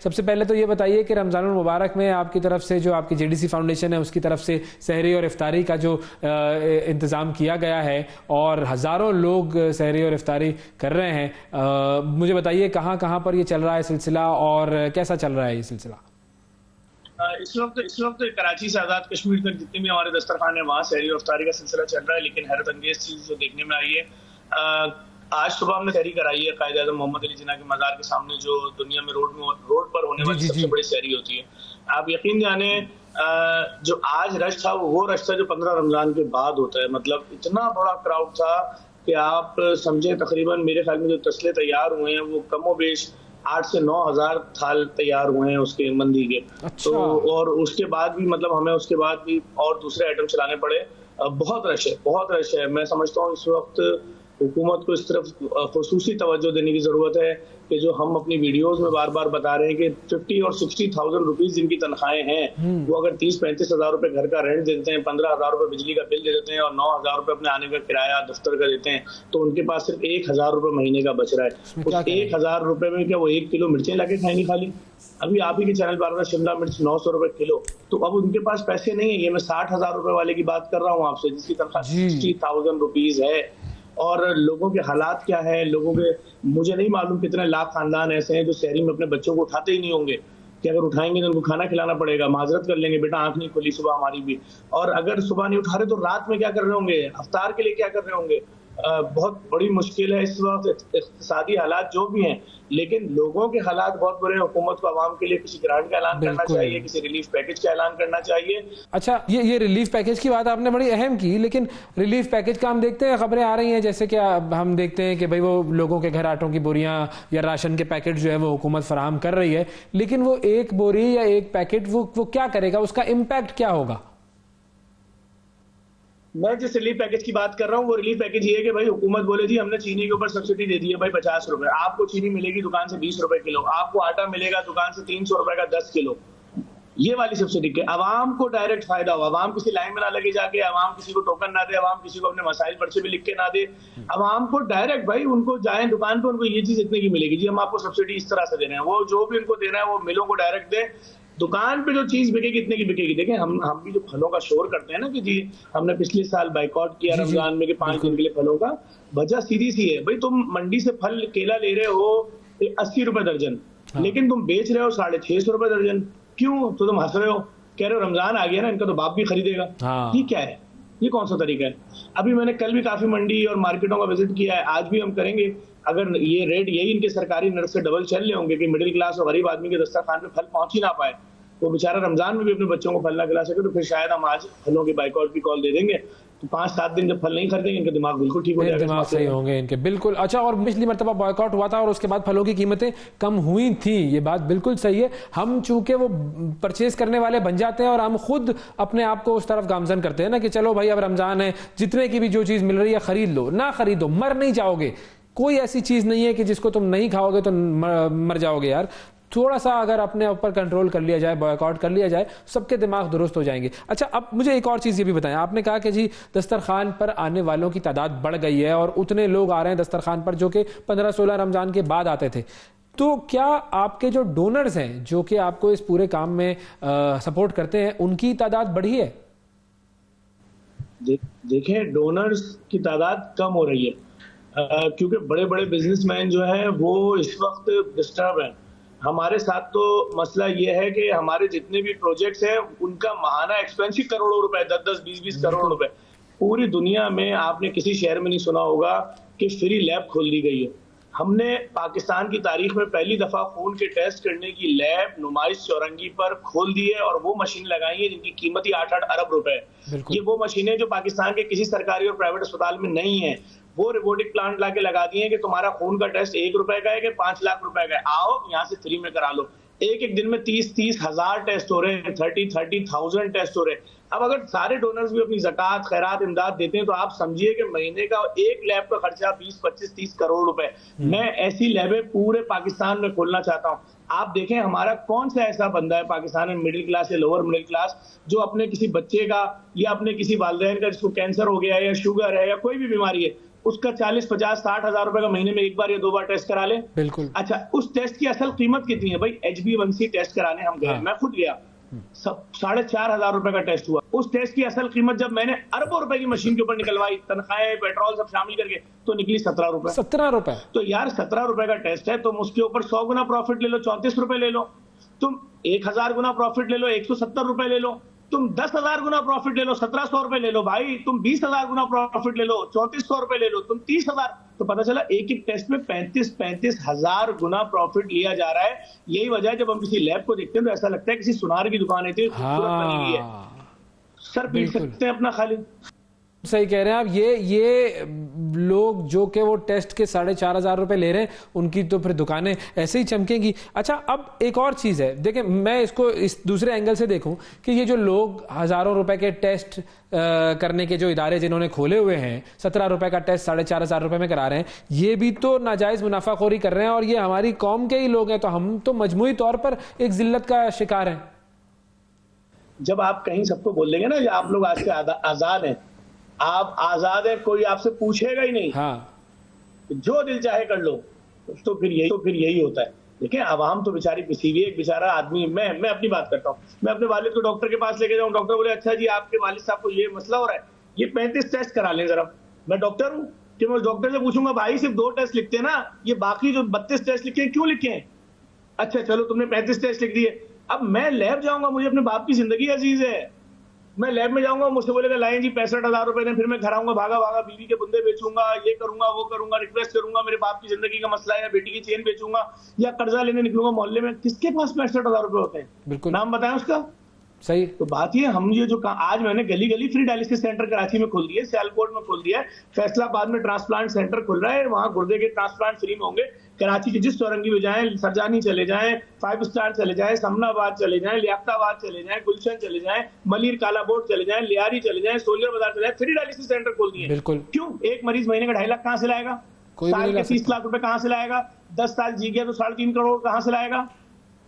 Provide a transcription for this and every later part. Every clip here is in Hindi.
सबसे पहले तो ये बताइए कि रमज़ानुल मुबारक में आपकी तरफ से जो आपकी जेडीसी फाउंडेशन है उसकी तरफ से सहरी और इफ्तारी का जो इंतज़ाम किया गया है और हज़ारों लोग सहरी और इफ्तारी कर रहे हैं, मुझे बताइए कहाँ कहाँ पर ये चल रहा है सिलसिला और कैसा चल रहा है ये सिलसिला? इस वक्त कराची से आज़ाद कश्मीर तक जितने भी हमारे दस्तरखान है वहाँ सहरी और इफ्तारी का सिलसिला चल रहा है। लेकिन हैरत अंगेज चीज जो देखने में आई है, आज सुबह हमने सहरी कराई है कायदे आज़म मोहम्मद अली जिन्ना के मज़ार के सामने, जो दुनिया में रोड पर होने वाली सबसे बड़ी सहरी होती है। आप यकीन जाने जो आज रश था वो रश था जो 15 रमजान के बाद होता है। मतलब इतना बड़ा क्राउड था कि आप समझे तकरीबन मेरे ख्याल में जो तसले तैयार हुए हैं वो कमोबेश 8 से 9 हज़ार थाल तैयार हुए हैं उसके मंदी के। अच्छा। तो और उसके बाद भी मतलब हमें उसके बाद भी और दूसरे आइटम चलाने पड़े। बहुत रश है। मैं समझता हूँ इस वक्त हुकूमत को इस तरफ खुसूसी तवज्जो देने की जरूरत है कि जो हम अपनी वीडियोस में बार बार बता रहे हैं कि 50 और 60,000 रुपीज जिनकी तनख्वाहें हैं वो अगर 30-35 हज़ार रुपए घर का रेंट दे देते हैं, 15 हज़ार रुपए बिजली का बिल दे देते हैं और 9 हज़ार रुपए अपने आने का किराया दफ्तर का देते हैं, तो उनके पास सिर्फ 1 हज़ार रुपए महीने का बच रहा है। उस 1 हज़ार रुपए में क्या वो 1 किलो मिर्चें लाके खाएंगे खाली? अभी आप ही के चैनल पर आ रहा है शिमला मिर्च 900 रुपए किलो। तो अब उनके पास पैसे नहीं है। ये मैं 60 हज़ार रुपए वाले की बात कर रहा हूँ आपसे जिसकी तनख्वाह 60,000 रुपीज है। और लोगों के हालात क्या है, लोगों के मुझे नहीं मालूम कितने लाख खानदान ऐसे हैं जो शहरी में अपने बच्चों को उठाते ही नहीं होंगे कि अगर उठाएंगे तो उनको खाना खिलाना पड़ेगा, माजरत कर लेंगे बेटा आंख नहीं खुली सुबह हमारी भी। और अगर सुबह नहीं उठा रहे तो रात में क्या कर रहे होंगे, अफ्तार के लिए क्या कर रहे होंगे? बहुत बड़ी मुश्किल है इस वक्त, इक़्तिसादी हालात जो भी हैं, लेकिन लोगों के हालात बहुत बुरे हैं। हुकूमत को आवाम के लिए किसी ग्रांट का ऐलान करना चाहिए, किसी रिलीफ पैकेज का ऐलान करना चाहिए। अच्छा, ये रिलीफ पैकेज की बात आपने बड़ी अहम की, लेकिन रिलीफ पैकेज का हम देखते हैं खबरें आ रही हैं जैसे कि हम देखते हैं कि भाई वो लोगों के घर आटों की बोरियां या राशन के पैकेट जो है वो हुकूमत फराहम कर रही है, लेकिन वो एक बोरी या एक पैकेट वो क्या करेगा, उसका इम्पैक्ट क्या होगा? मैं जिस रिलीफ पैकेज की बात कर रहा हूँ वो रिलीफ पैकेज ये है कि भाई हुकूमत बोले जी हमने चीनी के ऊपर सब्सिडी दे दी है भाई 50 रुपए, आपको चीनी मिलेगी दुकान से 20 रुपए किलो, आपको आटा मिलेगा दुकान से 300 रुपए का 10 किलो। ये वाली सब्सिडी के अवाम को डायरेक्ट फायदा हो, अवाम किसी लाइन में ना लगे जाके, अवाम किसी को टोकन ना दे, अवाम किसी को अपने मसाइल पर्चे भी लिख के ना दे, अवाम को डायरेक्ट भाई उनको जाए दुकान पे उनको ये चीज इतने की मिलेगी जी हम आपको सब्सिडी इस तरह से दे रहे हैं, वो जो भी उनको देना है वो मिलों को डायरेक्ट दे, दुकान पे जो चीज बिकेगी इतने की बिकेगी। देखें हम भी जो फलों का शोर करते हैं ना कि जी हमने पिछले साल बाइकआउट किया रमजान में कि 5 दिन के लिए फलों का, वजह सीधी सी है भाई तुम मंडी से फल केला ले रहे हो 80 रुपए दर्जन, लेकिन तुम बेच रहे हो 650 रुपए दर्जन, क्यों? तो तुम हंस रहे हो, कह रहे हो रमजान आ गया ना इनका तो बाप भी खरीदेगा। ये क्या है, ये कौन सा तरीका है? अभी मैंने कल भी काफी मंडी और मार्केटों का विजिट किया है, आज भी हम करेंगे। अगर ये रेट यही इनके सरकारी नर्क से डबल चल रहे होंगे कि मिडिल क्लास और गरीब आदमी के दस्तरखान पे फल पहुंच ही ना पाए, वो बेचारा रमजान में भी अपने बच्चों को फल ना खिला सके, तो फिर शायद हम आज फलों के बाइकआउट की कॉल दे देंगे, तो 5-7 दिन जब फल नहीं खरीदेंगे इनका दिमाग बिल्कुल ठीक हो जाएगा, दिमाग सही होंगे इनके बिल्कुल। अच्छा, और पिछली मरतबा बॉयकॉट हुआ था और उसके बाद फलों की कीमतें कम हुई थी, ये बात बिल्कुल सही है। हम चूंकि वो परचेज करने वाले बन जाते हैं और हम खुद अपने आप को उस तरफ गामजन करते हैं ना कि चलो भाई अब रमजान है, जितने की भी जो चीज मिल रही है खरीद लो, ना खरीदो मर नहीं जाओगे, कोई ऐसी चीज नहीं है कि जिसको तुम नहीं खाओगे तो मर जाओगे यार। थोड़ा सा अगर अपने ऊपर कंट्रोल कर लिया जाए, बॉयकॉट कर लिया जाए, सबके दिमाग दुरुस्त हो जाएंगे। अच्छा, अब मुझे एक और चीज़ ये भी बताएं, आपने कहा कि जी दस्तरखान पर आने वालों की तादाद बढ़ गई है और उतने लोग आ रहे हैं दस्तरखान पर जो कि 15-16 रमजान के बाद आते थे, तो क्या आपके जो डोनर्स हैं जो कि आपको इस पूरे काम में सपोर्ट करते हैं उनकी तादाद बढ़ी है? देखें, डोनर्स की तादाद कम हो रही है क्योंकि बड़े बड़े बिजनेसमैन जो है वो इस वक्त डिस्टर्ब हैं। हमारे साथ तो मसला ये है कि हमारे जितने भी प्रोजेक्ट्स हैं उनका माहाना एक्सपेंस ही करोड़ों रुपए, 10-10, 20-20 करोड़ रुपए। पूरी दुनिया में आपने किसी शहर में नहीं सुना होगा कि फ्री लैब खोल दी गई है। हमने पाकिस्तान की तारीख में पहली दफा खून के टेस्ट करने की लैब नुमाइश चौरंगी पर खोल दी है और वो मशीन लगाई है जिनकी कीमत ही 8-8 अरब रुपए है। ये वो मशीनें जो पाकिस्तान के किसी सरकारी और प्राइवेट अस्पताल में नहीं है, वो रोबोटिक प्लांट लाके लगा दिए कि तुम्हारा खून का टेस्ट 1 रुपए का है कि 5 लाख रुपए का है, आओ यहाँ से फ्री में करा लो। एक दिन में 30-30 हजार टेस्ट हो रहे हैं, 30,000 टेस्ट हो रहे हैं। अब अगर सारे डोनर्स भी अपनी ज़कात, खैरात, इमदाद देते हैं तो आप समझिए कि महीने का एक लैब का खर्चा 20-25-30 करोड़ रुपए। मैं ऐसी लैबें पूरे पाकिस्तान में खोलना चाहता हूँ। आप देखें हमारा कौन सा ऐसा बंदा है पाकिस्तान में, मिडिल क्लास या लोअर मिडिल क्लास, जो अपने किसी बच्चे का या अपने किसी वालिदैन का जिसको कैंसर हो गया है या शुगर है या कोई भी बीमारी है, उसका 40, 50, 60 हजार रुपए का महीने में एक बार या 2 बार टेस्ट करा ले। बिल्कुल। अच्छा, उस टेस्ट की असल कीमत कितनी है भाई? HbA1c टेस्ट कराने हम गए, हाँ। मैं खुद गया, 4,500 रुपए का टेस्ट हुआ। उस टेस्ट की असल कीमत जब मैंने अरबों रुपए की मशीन के ऊपर निकलवाई, तनख्वाहें, पेट्रोल सब शामिल करके, तो निकली 17 रुपए। 17 रुपए? तो यार 17 रुपए का टेस्ट है, तुम उसके ऊपर 100 गुना प्रॉफिट ले लो, 34 रुपए ले लो। तुम 1000 गुना प्रॉफिट ले लो, 170 रुपए ले लो। तुम 10,000 गुना प्रॉफिट ले लो, 1700 रुपए ले लो भाई। तुम 20,000 गुना प्रॉफिट ले लो, 3400 रुपए ले लो। तुम 30,000, तो पता चला एक एक टेस्ट में 35,000 गुना प्रॉफिट लिया जा रहा है। यही वजह है, जब हम किसी लैब को देखते हैं तो ऐसा लगता है किसी सुनार की दुकान है, खूबसूरत बनी हुई है, सर पीट सकते हैं अपना खाली। सही कह रहे हैं आप। ये लोग जो कि वो टेस्ट के 4,500 रुपए ले रहे हैं, उनकी तो फिर दुकानें ऐसे ही चमकेंगी। अच्छा, अब एक और चीज है, देखें, मैं इसको इस दूसरे एंगल से देखूं कि ये जो लोग हजारों रुपए के टेस्ट करने के जो इदारे जिन्होंने खोले हुए हैं, 17 रुपए का टेस्ट 4,500 रुपए में करा रहे हैं, ये भी तो नाजायज मुनाफाखोरी कर रहे हैं, और ये हमारी कौम के ही लोग हैं, तो हम तो मजमूई तौर पर एक जिल्लत का शिकार हैं। जब आप कहीं सबको बोल देंगे ना, आप लोग आज के आजाद हैं, आप आजाद है, कोई आपसे पूछेगा ही नहीं, हाँ, जो दिल चाहे कर लो, तो फिर यही होता है। देखिए, आवाम तो बेचारी पिसी हुई है। एक बेचारा आदमी, मैं अपनी बात करता हूँ, मैं अपने वालिद को डॉक्टर के पास लेके जाऊँ, डॉक्टर बोले अच्छा जी आपके वालिद साहब को ये मसला हो रहा है, ये 35 टेस्ट करा लें जरा। मैं डॉक्टर हूँ कि मैं डॉक्टर से पूछूंगा भाई सिर्फ 2 टेस्ट लिखते हैं ना, ये बाकी जो 32 टेस्ट लिखे हैं क्यों लिखे हैं? अच्छा चलो तुमने 35 टेस्ट लिख दिए। अब मैं लैब जाऊंगा, मुझे अपने बाप की जिंदगी अजीज है, मैं लैब में जाऊंगा, मुझसे बोलेगा लाएं जी 65,000 रुपए ने, फिर मैं घर आऊंगा भागा भागा, बीवी के बुंदे बेचूंगा, ये करूंगा वो करूंगा, रिक्वेस्ट करूंगा, मेरे बाप की जिंदगी का मसला है, या बेटी की चेन बेचूंगा, या कर्जा लेने निकलूंगा मोहल्ले में। किसके पास 65,000 रुपए होते हैं? बिल्कुल, नाम बताएं उसका। सही। तो बात ये, हम ये जो आज मैंने गली गली फ्री डायलिसिस सेंटर कराची में खोल दिए, सियालकोट में खोल दिया है, फैसलाबाद में ट्रांसप्लांट सेंटर खुल रहा है, वहां गुर्दे के ट्रांसप्लांट फ्री में होंगे। कराची के जिस चौरंगी में जाएं, सरजानी चले जाएं, 5 स्टार चले जाएं, समनाबाद चले जाएं, लियाकताबाद चले जाएं, गुलशन चले जाएं, मलिर काला बोर्ड चले जाएं, लियारी चले जाएं, सोलियर बाजार चले जाएं, फ्री डायलिसिस सेंटर खोल दिए। बिल्कुल। क्यों? एक मरीज महीने का 2.5 लाख कहां से लाएगा? साल के 30 लाख रुपए कहां से लाएगा? 10 साल जी गया तो 3.5 करोड़ कहां से लाएगा?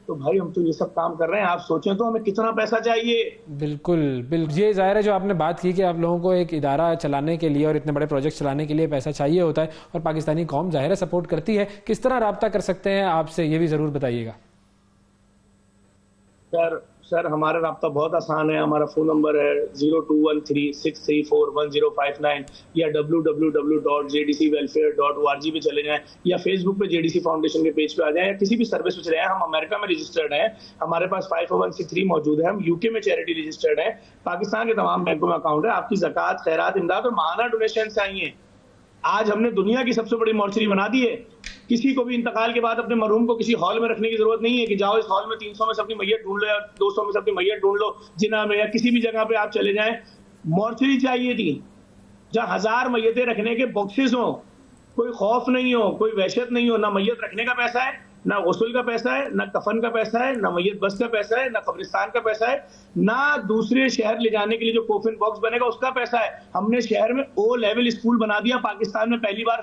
तो भाई हम तो ये सब काम कर रहे हैं, आप सोचें तो हमें कितना पैसा चाहिए। बिल्कुल बिल्कुल, ये जाहिर है जो आपने बात की कि आप लोगों को एक इदारा चलाने के लिए और इतने बड़े प्रोजेक्ट चलाने के लिए पैसा चाहिए होता है, और पाकिस्तानी कौम जाहिर है सपोर्ट करती है। किस तरह राब्ता कर सकते हैं आपसे, ये भी जरूर बताइएगा। सर हमारा राब्ता बहुत आसान है। हमारा फोन नंबर है 021363411059, या www.jdcwelfare.org पे चले जाएं, या फेसबुक पे JDC फाउंडेशन के पेज पे आ जाएं, या किसी भी सर्विस पे चले जाएं। हम अमेरिका में रजिस्टर्ड हैं, हमारे पास 501c3 मौजूद है, हम यूके में चैरिटी रजिस्टर्ड है, पाकिस्तान के तमाम बैंकों में अकाउंट है। आपकी ज़कात, खैरात, इमदाद और माहाना डोनेशन आई है। आज हमने दुनिया की सबसे बड़ी मॉर्चरी बना दी है। किसी को भी इंतकाल के बाद अपने मरहूम को किसी हॉल में रखने की जरूरत नहीं है कि जाओ इस हॉल में 300 में से अपनी मैयत ढूंढ लो, या 200 में से अपनी मैयत ढूंढ लो, जिना में या किसी भी जगह पे आप चले जाएं। मॉर्चरी चाहिए थी जहां 1000 मैयतें रखने के बॉक्सेस हो, कोई खौफ नहीं हो, कोई वहशत नहीं हो। ना मैयत रखने का पैसा है, ना गुस्ल का पैसा है, ना कफन का पैसा है, ना मैयत बस का पैसा है, ना कब्रिस्तान का पैसा है, ना दूसरे शहर ले जाने के लिए जो कोफिन बॉक्स बनेगा उसका पैसा है। हमने शहर में O लेवल स्कूल बना दिया, पाकिस्तान में पहली बार